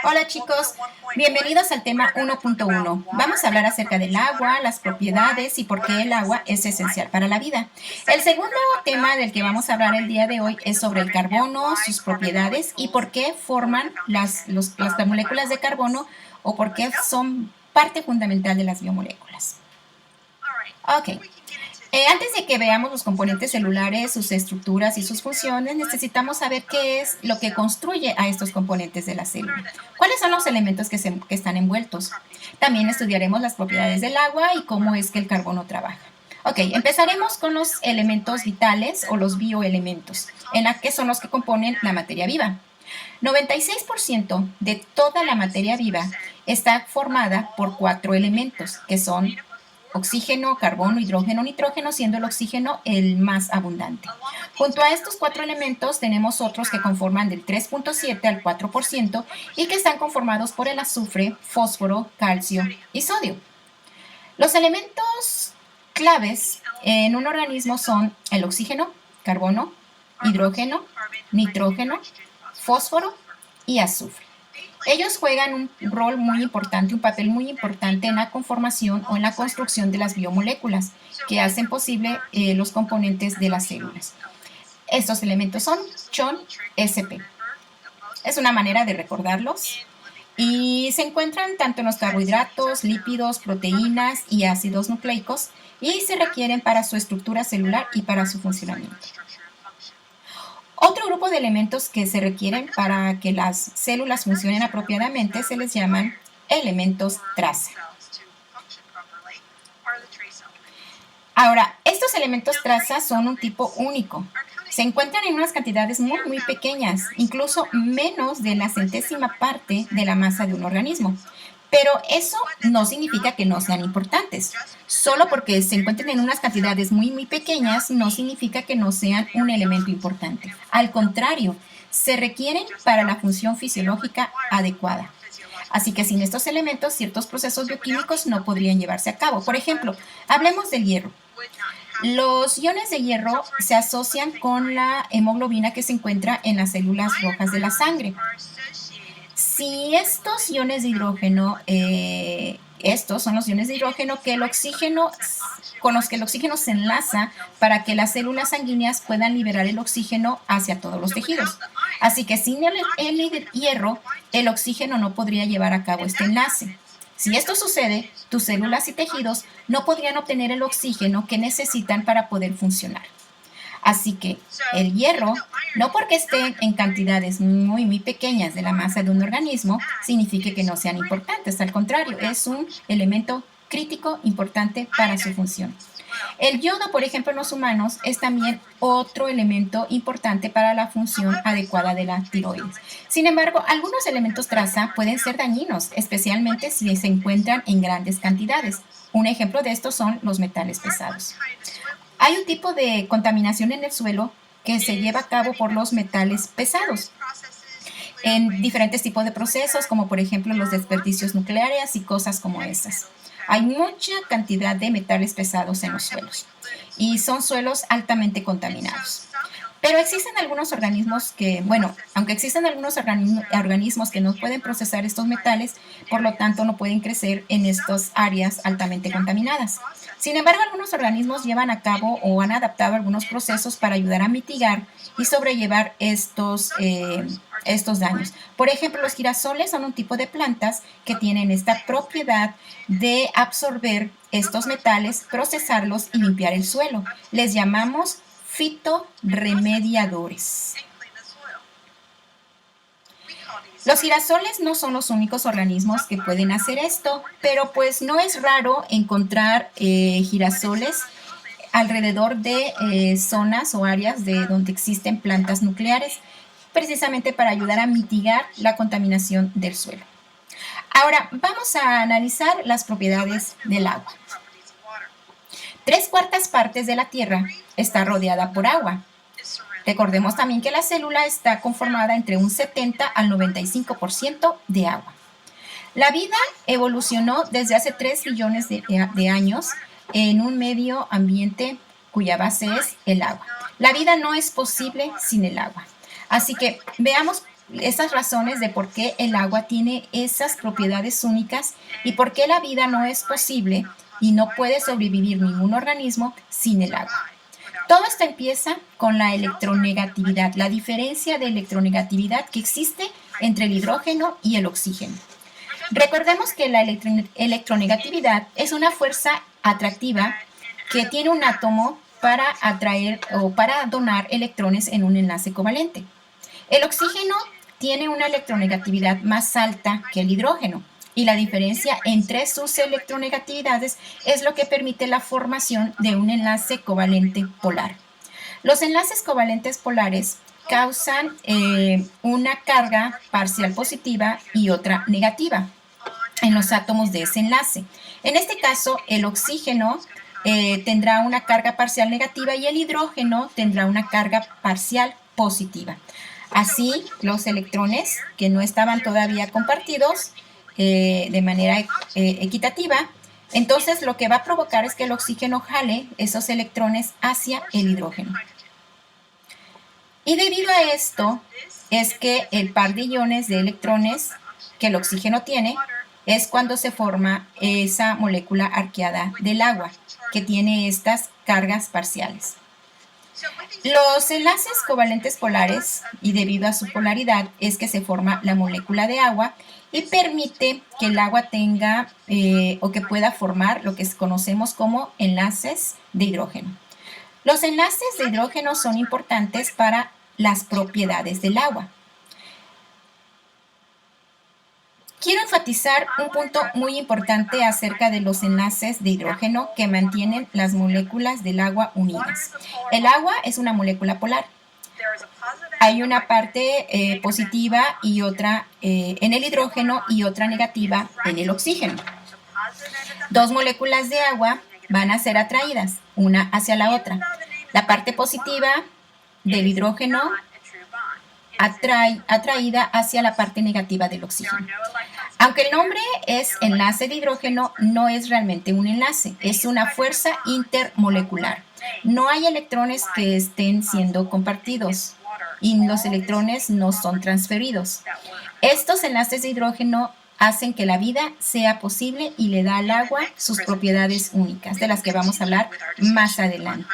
Hola chicos, bienvenidos al tema 1.1. Vamos a hablar acerca del agua, las propiedades y por qué el agua es esencial para la vida. El segundo tema del que vamos a hablar el día de hoy es sobre el carbono, sus propiedades y por qué forman las moléculas de carbono o por qué son parte fundamental de las biomoléculas. Ok. Antes de que veamos los componentes celulares, sus estructuras y sus funciones, necesitamos saber qué es lo que construye a estos componentes de la célula. ¿Cuáles son los elementos que están envueltos? También estudiaremos las propiedades del agua y cómo es que el carbono trabaja. Ok, empezaremos con los elementos vitales o los bioelementos, que son los que componen la materia viva. 96% de toda la materia viva está formada por 4 elementos, que son oxígeno, carbono, hidrógeno, nitrógeno, siendo el oxígeno el más abundante. Junto a estos 4 elementos tenemos otros que conforman del 3.7 al 4% y que están conformados por el azufre, fósforo, calcio y sodio. Los elementos claves en un organismo son el oxígeno, carbono, hidrógeno, nitrógeno, fósforo y azufre. Ellos juegan un rol muy importante, un papel muy importante en la conformación o en la construcción de las biomoléculas que hacen posible los componentes de las células. Estos elementos son CHON, SP. Es una manera de recordarlos y se encuentran tanto en los carbohidratos, lípidos, proteínas y ácidos nucleicos y se requieren para su estructura celular y para su funcionamiento. Otro grupo de elementos que se requieren para que las células funcionen apropiadamente se les llaman elementos traza. Ahora, estos elementos traza son un tipo único. Se encuentran en unas cantidades muy pequeñas, incluso menos de la centésima parte de la masa de un organismo. Pero eso no significa que no sean importantes. Solo porque se encuentren en unas cantidades muy pequeñas no significa que no sean un elemento importante. Al contrario, se requieren para la función fisiológica adecuada. Así que sin estos elementos, ciertos procesos bioquímicos no podrían llevarse a cabo. Por ejemplo, hablemos del hierro. Los iones de hierro se asocian con la hemoglobina que se encuentra en las células rojas de la sangre. Si estos iones de hidrógeno, estos son los iones de hidrógeno con los que el oxígeno se enlaza para que las células sanguíneas puedan liberar el oxígeno hacia todos los tejidos. Así que sin el hierro, el oxígeno no podría llevar a cabo este enlace. Si esto sucede, tus células y tejidos no podrían obtener el oxígeno que necesitan para poder funcionar. Así que el hierro, no porque esté en cantidades muy pequeñas de la masa de un organismo, significa que no sean importantes. Al contrario, es un elemento crítico importante para su función. El yodo, por ejemplo, en los humanos es también otro elemento importante para la función adecuada de la tiroides. Sin embargo, algunos elementos traza pueden ser dañinos, especialmente si se encuentran en grandes cantidades. Un ejemplo de estos son los metales pesados. Hay un tipo de contaminación en el suelo que se lleva a cabo por los metales pesados en diferentes tipos de procesos, como por ejemplo los desperdicios nucleares y cosas como esas. Hay mucha cantidad de metales pesados en los suelos y son suelos altamente contaminados. Pero existen algunos organismos que, aunque existen algunos organismos que no pueden procesar estos metales, por lo tanto no pueden crecer en estas áreas altamente contaminadas. Sin embargo, algunos organismos llevan a cabo o han adaptado algunos procesos para ayudar a mitigar y sobrellevar estos daños. Por ejemplo, los girasoles son un tipo de plantas que tienen esta propiedad de absorber estos metales, procesarlos y limpiar el suelo. Les llamamos fitorremediadores. Los girasoles no son los únicos organismos que pueden hacer esto, pero pues no es raro encontrar girasoles alrededor de zonas o áreas de donde existen plantas nucleares, precisamente para ayudar a mitigar la contaminación del suelo. Ahora, vamos a analizar las propiedades del agua. 3/4 partes de la Tierra está rodeada por agua. Recordemos también que la célula está conformada entre un 70 al 95% de agua. La vida evolucionó desde hace 3 billones de años en un medio ambiente cuya base es el agua. La vida no es posible sin el agua. Así que veamos esas razones de por qué el agua tiene esas propiedades únicas y por qué la vida no es posible y no puede sobrevivir ningún organismo sin el agua. Todo esto empieza con la electronegatividad, la diferencia de electronegatividad que existe entre el hidrógeno y el oxígeno. Recordemos que la electronegatividad es una fuerza atractiva que tiene un átomo para atraer o para donar electrones en un enlace covalente. El oxígeno tiene una electronegatividad más alta que el hidrógeno y la diferencia entre sus electronegatividades es lo que permite la formación de un enlace covalente polar. Los enlaces covalentes polares causan una carga parcial positiva y otra negativa en los átomos de ese enlace. En este caso, el oxígeno tendrá una carga parcial negativa y el hidrógeno tendrá una carga parcial positiva. Así, los electrones que no estaban todavía compartidos de manera equitativa, entonces lo que va a provocar es que el oxígeno jale esos electrones hacia el hidrógeno. Y debido a esto es que el par de iones de electrones que el oxígeno tiene es cuando se forma esa molécula arqueada del agua, que tiene estas cargas parciales. Los enlaces covalentes polares, y debido a su polaridad, es que se forma la molécula de agua y permite que el agua tenga o que pueda formar lo que conocemos como enlaces de hidrógeno. Los enlaces de hidrógeno son importantes para las propiedades del agua. Quiero enfatizar un punto muy importante acerca de los enlaces de hidrógeno que mantienen las moléculas del agua unidas. El agua es una molécula polar. Hay una parte positiva y otra en el hidrógeno y otra negativa en el oxígeno. Dos moléculas de agua van a ser atraídas una hacia la otra. La parte positiva del hidrógeno atraída hacia la parte negativa del oxígeno. Aunque el nombre es enlace de hidrógeno, no es realmente un enlace, es una fuerza intermolecular. No hay electrones que estén siendo compartidos y los electrones no son transferidos. Estos enlaces de hidrógeno hacen que la vida sea posible y le da al agua sus propiedades únicas, de las que vamos a hablar más adelante.